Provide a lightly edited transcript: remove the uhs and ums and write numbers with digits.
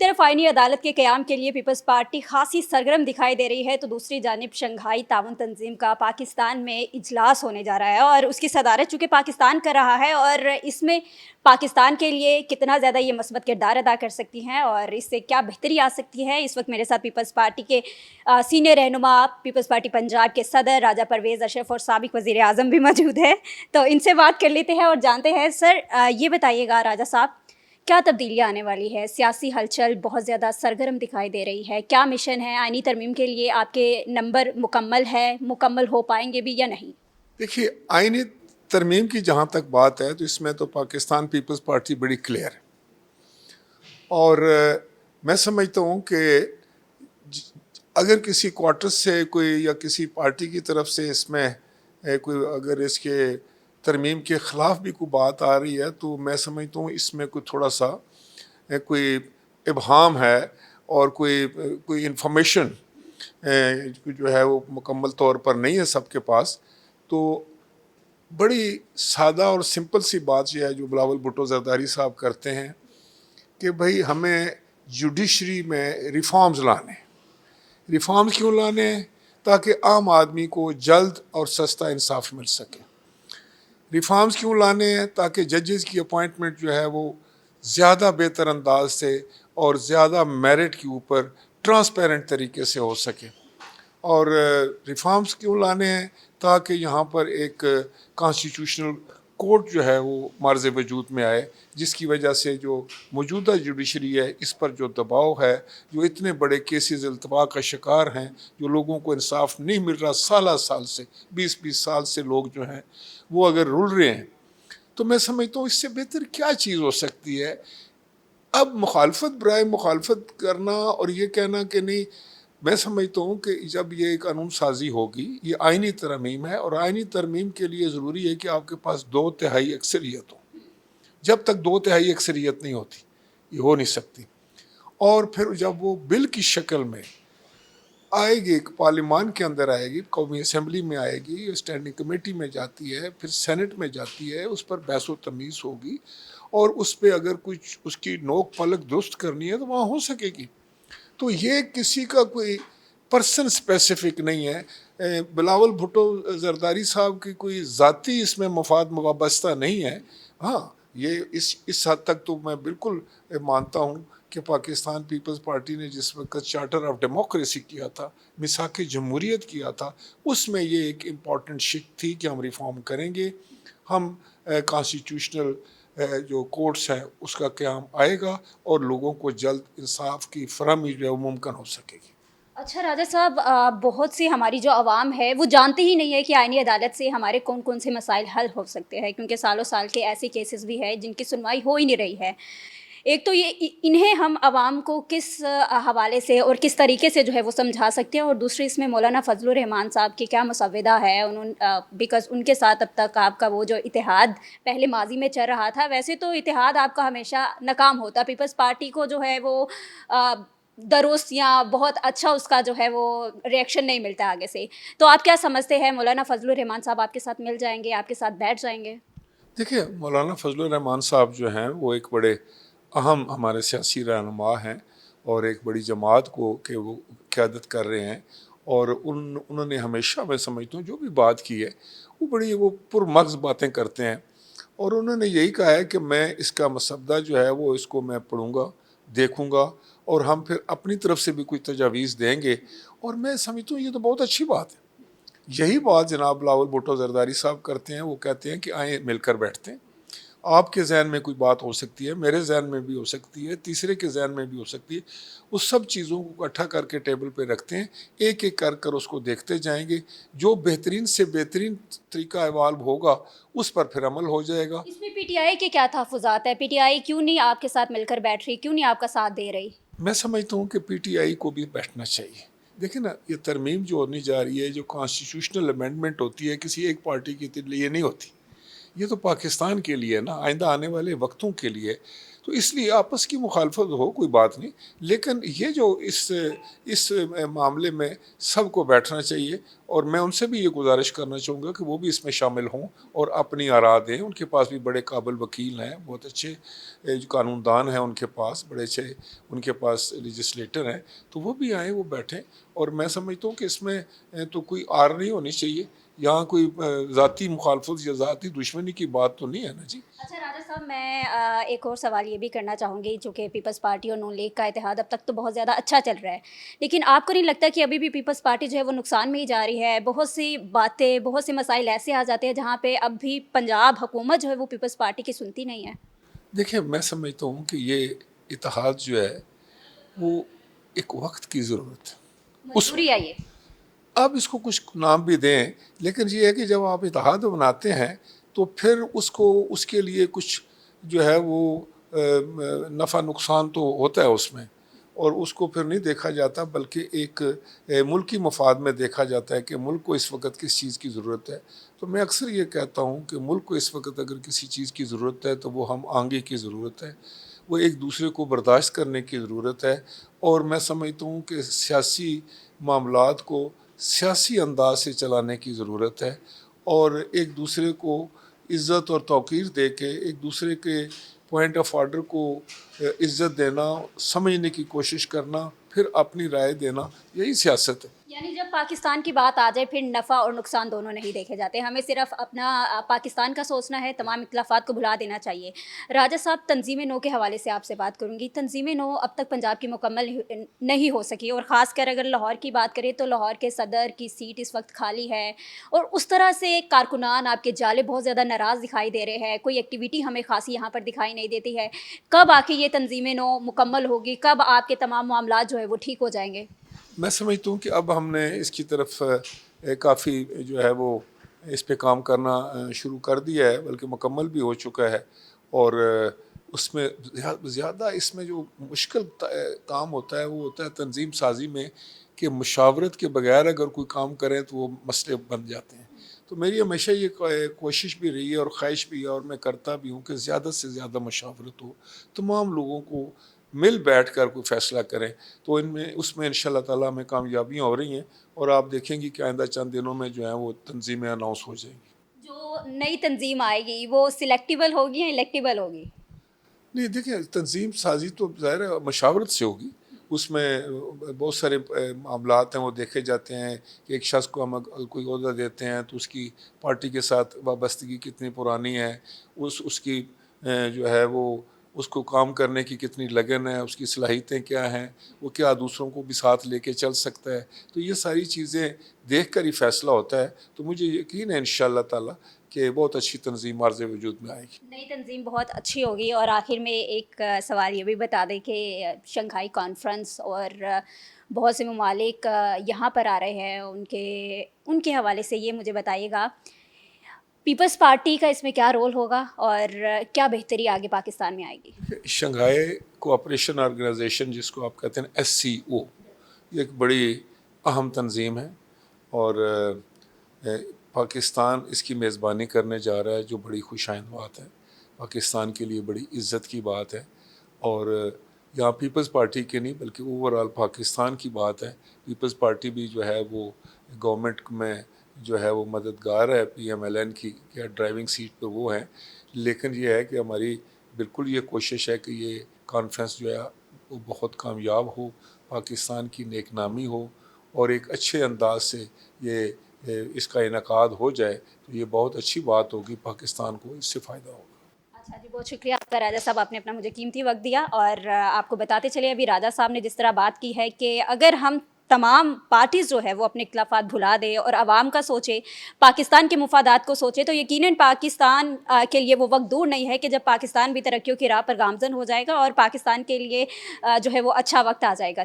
ایک طرف آئینی عدالت کے قیام کے لیے پیپلز پارٹی خاصی سرگرم دکھائی دے رہی ہے تو دوسری جانب شنگھائی تعاون تنظیم کا پاکستان میں اجلاس ہونے جا رہا ہے اور اس کی صدارت چونکہ پاکستان کر رہا ہے، اور اس میں پاکستان کے لیے کتنا زیادہ یہ مثبت کردار ادا کر سکتی ہیں اور اس سے کیا بہتری آ سکتی ہے۔ اس وقت میرے ساتھ پیپلز پارٹی کے سینئر رہنما، پیپلز پارٹی پنجاب کے صدر راجہ پرویز اشرف اور سابق وزیر اعظم بھی موجود ہیں، تو ان سے بات کر لیتے ہیں اور جانتے ہیں۔ سر یہ بتائیے گا راجہ صاحب، کیا تبدیلیاں آنے والی ہے؟ سیاسی ہلچل بہت زیادہ سرگرم دکھائی دے رہی ہے، کیا مشن ہے آئینی ترمیم کے لیے؟ آپ کے نمبر مکمل ہو پائیں گے بھی یا نہیں؟ دیکھیے، آئینی ترمیم کی جہاں تک بات ہے تو اس میں تو پاکستان پیپلز پارٹی بڑی کلیئر ہے، اور میں سمجھتا ہوں کہ اگر کسی کوارٹر سے کوئی یا کسی پارٹی کی طرف سے اس میں کوئی اگر اس کے ترمیم کے خلاف بھی کوئی بات آ رہی ہے تو میں سمجھتا ہوں اس میں کوئی تھوڑا سا کوئی ابہام ہے اور کوئی انفارمیشن جو ہے وہ مکمل طور پر نہیں ہے سب کے پاس۔ تو بڑی سادہ اور سمپل سی بات یہ ہے جو بلاول بھٹو زرداری صاحب کرتے ہیں کہ بھئی ہمیں جوڈیشری میں ریفارمز لانے۔ ریفارمز کیوں لانے ہیں؟ تاکہ عام آدمی کو جلد اور سستا انصاف مل سکے۔ ریفارمز کیوں لانے ہیں؟ تاکہ ججز کی اپوائنٹمنٹ جو ہے وہ زیادہ بہتر انداز سے اور زیادہ میرٹ کے اوپر ٹرانسپیرنٹ طریقے سے ہو سکے۔ اور ریفارمز کیوں لانے ہیں؟ تاکہ یہاں پر ایک کانسٹیٹیوشنل کورٹ جو ہے وہ معرض وجود میں آئے، جس کی وجہ سے جو موجودہ جوڈیشری ہے اس پر جو دباؤ ہے، جو اتنے بڑے کیسز التوا کا شکار ہیں، جو لوگوں کو انصاف نہیں مل رہا سال سے 20 سال سے لوگ جو ہیں وہ اگر رل رہے ہیں، تو میں سمجھتا ہوں اس سے بہتر کیا چیز ہو سکتی ہے۔ اب مخالفت برائے مخالفت کرنا اور یہ کہنا کہ نہیں، میں سمجھتا ہوں کہ جب یہ قانون سازی ہوگی، یہ آئینی ترمیم ہے اور آئینی ترمیم کے لیے ضروری ہے کہ آپ کے پاس 2/3 اکثریت ہو۔ جب تک 2/3 اکثریت نہیں ہوتی یہ ہو نہیں سکتی۔ اور پھر جب وہ بل کی شکل میں آئے گی، پارلیمان کے اندر آئے گی، قومی اسمبلی میں آئے گی، اسٹینڈنگ کمیٹی میں جاتی ہے، پھر سینٹ میں جاتی ہے، اس پر بحث و تمیز ہوگی اور اس پہ اگر کچھ اس کی نوک پلک درست کرنی ہے تو وہاں ہو سکے گی۔ تو یہ کسی کا کوئی پرسن اسپیسیفک نہیں ہے۔ بلاول بھٹو زرداری صاحب کی کوئی ذاتی اس میں مفاد وابستہ نہیں ہے۔ ہاں، یہ اس حد تک تو میں بالکل مانتا ہوں کہ پاکستان پیپلز پارٹی نے جس وقت چارٹر آف ڈیموکریسی کیا تھا، میثاق جمہوریت کیا تھا، اس میں یہ ایک امپورٹنٹ شق تھی کہ ہم ریفارم کریں گے، ہم کانسٹیٹیوشنل جو کورٹس ہیں اس کا قیام آئے گا اور لوگوں کو جلد انصاف کی فراہمی جو ہے وہ ممکن ہو سکے گی۔ اچھا راجہ صاحب، بہت سی ہماری جو عوام ہے وہ جانتے ہی نہیں ہے کہ آئینی عدالت سے ہمارے کون کون سے مسائل حل ہو سکتے ہیں، کیونکہ سالوں سال کے ایسے کیسز بھی ہیں جن کی سنوائی ہو ہی نہیں رہی ہے۔ ایک تو یہ انہیں ہم عوام کو کس حوالے سے اور کس طریقے سے جو ہے وہ سمجھا سکتے ہیں، اور دوسری اس میں مولانا فضل الرحمان صاحب کی کیا مسودہ ہے؟ بیکاز ان کے ساتھ اب تک آپ کا وہ جو اتحاد پہلے ماضی میں چل رہا تھا، ویسے تو اتحاد آپ کا ہمیشہ ناکام ہوتا، پیپلز پارٹی کو جو ہے وہ درست یا بہت اچھا اس کا جو ہے وہ ریئیکشن نہیں ملتا آگے سے۔ تو آپ کیا سمجھتے ہیں مولانا فضل الرحمان صاحب آپ کے ساتھ مل جائیں گے، آپ کے ساتھ بیٹھ جائیں گے؟ دیکھیے، مولانا فضل الرحمان صاحب جو ہیں وہ ایک بڑے اہم ہمارے سیاسی رہنما ہیں اور ایک بڑی جماعت کو کہ وہ قیادت کر رہے ہیں، اور انہوں نے ہمیشہ میں سمجھتا ہوں جو بھی بات کی ہے وہ پرمغز باتیں کرتے ہیں، اور انہوں نے یہی کہا ہے کہ میں اس کا مسودہ جو ہے وہ اس کو میں پڑھوں گا، دیکھوں گا، اور ہم پھر اپنی طرف سے بھی کوئی تجاویز دیں گے، اور میں سمجھتا ہوں یہ تو بہت اچھی بات ہے۔ یہی بات جناب بلاول بھٹو زرداری صاحب کرتے ہیں، وہ کہتے ہیں کہ آئیں مل کر بیٹھتے ہیں، آپ کے ذہن میں کوئی بات ہو سکتی ہے، میرے ذہن میں بھی ہو سکتی ہے، تیسرے کے ذہن میں بھی ہو سکتی ہے، اس سب چیزوں کو اکٹھا کر کے ٹیبل پہ رکھتے ہیں، ایک ایک کر اس کو دیکھتے جائیں گے، جو بہترین سے بہترین طریقہ ایوالو ہوگا اس پر پھر عمل ہو جائے گا۔ اس میں پی ٹی آئی کے کیا تحفظات ہے؟ پی ٹی آئی کیوں نہیں آپ کے ساتھ مل کر بیٹھ رہی، کیوں نہیں آپ کا ساتھ دے رہی؟ میں سمجھتا ہوں کہ پی ٹی آئی کو بھی بیٹھنا چاہیے۔ دیکھیں نا، یہ ترمیم جو ہونی جا رہی ہے، جو کانسٹیٹیوشنل امینڈمنٹ ہوتی ہے، کسی ایک پارٹی کے لیے نہیں ہوتی، یہ تو پاکستان کے لیے نا، آئندہ آنے والے وقتوں کے لیے۔ تو اس لیے آپس کی مخالفت ہو کوئی بات نہیں، لیکن یہ جو اس معاملے میں سب کو بیٹھنا چاہیے، اور میں ان سے بھی یہ گزارش کرنا چاہوں گا کہ وہ بھی اس میں شامل ہوں اور اپنی آراء دیں۔ ان کے پاس بھی بڑے قابل وکیل ہیں، بہت اچھے جو قانون دان ہیں ان کے پاس، بڑے اچھے ان کے پاس لیجسلیٹر ہیں، تو وہ بھی آئیں، وہ بیٹھیں۔ اور میں سمجھتا ہوں کہ اس میں تو کوئی آر نہیں ہونی چاہیے، یہاں کوئی ذاتی مخالفت یا ذاتی دشمنی کی بات تو نہیں ہے نا جی۔ اچھا راجہ صاحب، میں ایک اور سوال یہ بھی کرنا چاہوں گی، چونکہ پیپلز پارٹی اور نون لیگ کا اتحاد اب تک تو بہت زیادہ اچھا چل رہا ہے، لیکن آپ کو نہیں لگتا کہ ابھی بھی پیپلز پارٹی جو ہے وہ نقصان میں ہی جا رہی ہے؟ بہت سی باتیں، بہت سے مسائل ایسے آ جاتے ہیں جہاں پہ اب بھی پنجاب حکومت جو ہے وہ پیپلز پارٹی کی سنتی نہیں ہے۔ دیکھیں، میں سمجھتا ہوں کہ یہ اتحاد جو ہے وہ ایک وقت کی ضرورت ہے۔ اس مجبوری ہے یہ۔ آپ اس کو کچھ نام بھی دیں، لیکن یہ ہے کہ جب آپ اتحاد بناتے ہیں تو پھر اس کے لیے کچھ جو ہے وہ نفع نقصان تو ہوتا ہے اس میں، اور اس کو پھر نہیں دیکھا جاتا، بلکہ ایک ملکی مفاد میں دیکھا جاتا ہے کہ ملک کو اس وقت کس چیز کی ضرورت ہے۔ تو میں اکثر یہ کہتا ہوں کہ ملک کو اس وقت اگر کسی چیز کی ضرورت ہے تو وہ ہم آنگے کی ضرورت ہے، وہ ایک دوسرے کو برداشت کرنے کی ضرورت ہے، اور میں سمجھتا ہوں کہ سیاسی معاملات کو سیاسی انداز سے چلانے کی ضرورت ہے، اور ایک دوسرے کو عزت اور توقیر دے کے ایک دوسرے کے پوائنٹ آف آرڈر کو عزت دینا، سمجھنے کی کوشش کرنا، پھر اپنی رائے دینا، یہی سیاست ہے۔ یعنی جب پاکستان کی بات آ جائے پھر نفع اور نقصان دونوں نہیں دیکھے جاتے، ہمیں صرف اپنا پاکستان کا سوچنا ہے، تمام اختلافات کو بھلا دینا چاہیے۔ راجہ صاحب، تنظیم نو کے حوالے سے آپ سے بات کروں گی۔ تنظیم نو اب تک پنجاب کی مکمل نہیں ہو سکی، اور خاص کر اگر لاہور کی بات کریں تو لاہور کے صدر کی سیٹ اس وقت خالی ہے، اور اس طرح سے کارکنان آپ کے جالب بہت زیادہ ناراض دکھائی دے رہے ہیں، کوئی ایکٹیویٹی ہمیں خاصی یہاں پر دکھائی نہیں دیتی ہے۔ کب آ کے یہ تنظیم نو مکمل ہوگی؟ کب آپ کے تمام معاملات جو ہے وہ ٹھیک ہو جائیں گے؟ میں سمجھتا ہوں کہ اب ہم نے اس کی طرف کافی جو ہے وہ اس پہ کام کرنا شروع کر دیا ہے، بلکہ مکمل بھی ہو چکا ہے، اور اس میں زیادہ اس میں جو مشکل کام ہوتا ہے وہ ہوتا ہے تنظیم سازی میں، کہ مشاورت کے بغیر اگر کوئی کام کریں تو وہ مسئلے بن جاتے ہیں۔ تو میری ہمیشہ یہ کوشش بھی رہی ہے اور خواہش بھی ہے، اور میں کرتا بھی ہوں کہ زیادہ سے زیادہ مشاورت ہو، تمام لوگوں کو مل بیٹھ کر کوئی فیصلہ کریں، تو اس میں انشاءاللہ تعالیٰ ہمیں کامیابیاں ہو رہی ہیں، اور آپ دیکھیں گی کہ آئندہ چند دنوں میں جو ہیں وہ تنظیمیں اناؤنس ہو جائیں گی۔ جو نئی تنظیم آئے گی وہ سلیکٹیبل ہوگی یا الیکٹیبل ہوگی؟ نہیں، دیکھیں، تنظیم سازی تو ظاہر ہے مشاورت سے ہوگی، اس میں بہت سارے معاملات ہیں وہ دیکھے جاتے ہیں کہ ایک شخص کو ہم کوئی عہدہ دیتے ہیں تو اس کی پارٹی کے ساتھ وابستگی کتنی پرانی ہے، اس کی جو ہے وہ اس کو کام کرنے کی کتنی لگن ہے، اس کی صلاحیتیں کیا ہیں، وہ کیا دوسروں کو بھی ساتھ لے کے چل سکتا ہے، تو یہ ساری چیزیں دیکھ کر ہی فیصلہ ہوتا ہے۔ تو مجھے یقین ہے انشاءاللہ تعالیٰ کہ بہت اچھی تنظیم عرض وجود میں آئے گی۔ نئی تنظیم بہت اچھی ہوگی۔ اور آخر میں ایک سوال یہ بھی بتا دیں کہ شنگھائی کانفرنس اور بہت سے ممالک یہاں پر آ رہے ہیں، ان کے حوالے سے یہ مجھے بتائیے گا، پیپلز پارٹی کا اس میں کیا رول ہوگا اور کیا بہتری آگے پاکستان میں آئے گی؟ شنگھائی کوآپریشن آرگنائزیشن، جس کو آپ کہتے ہیں SCO، یہ ایک بڑی اہم تنظیم ہے، اور پاکستان اس کی میزبانی کرنے جا رہا ہے، جو بڑی خوش آئند بات ہے، پاکستان کے لیے بڑی عزت کی بات ہے، اور یہاں پیپلز پارٹی کے نہیں بلکہ اوورآل پاکستان کی بات ہے۔ پیپلز پارٹی بھی جو ہے وہ گورنمنٹ میں جو ہے وہ مددگار ہے PMLN کی، یا ڈرائیونگ سیٹ پہ وہ ہیں، لیکن یہ ہے کہ ہماری بالکل یہ کوشش ہے کہ یہ کانفرنس جو ہے وہ بہت کامیاب ہو، پاکستان کی نیک نامی ہو، اور ایک اچھے انداز سے یہ اس کا انعقاد ہو جائے، تو یہ بہت اچھی بات ہوگی، پاکستان کو اس سے فائدہ ہوگا۔ اچھا جی، بہت شکریہ آپ کا راجہ صاحب، آپ نے اپنا مجھے قیمتی وقت دیا، اور آپ کو بتاتے چلے ابھی راجہ صاحب نے جس طرح بات کی ہے کہ اگر ہم تمام پارٹیز جو ہے وہ اپنے اختلافات بھلا دے اور عوام کا سوچے، پاکستان کے مفادات کو سوچے، تو یقیناً پاکستان کے لیے وہ وقت دور نہیں ہے کہ جب پاکستان بھی ترقیوں کی راہ پر گامزن ہو جائے گا اور پاکستان کے لیے جو ہے وہ اچھا وقت آ جائے گا۔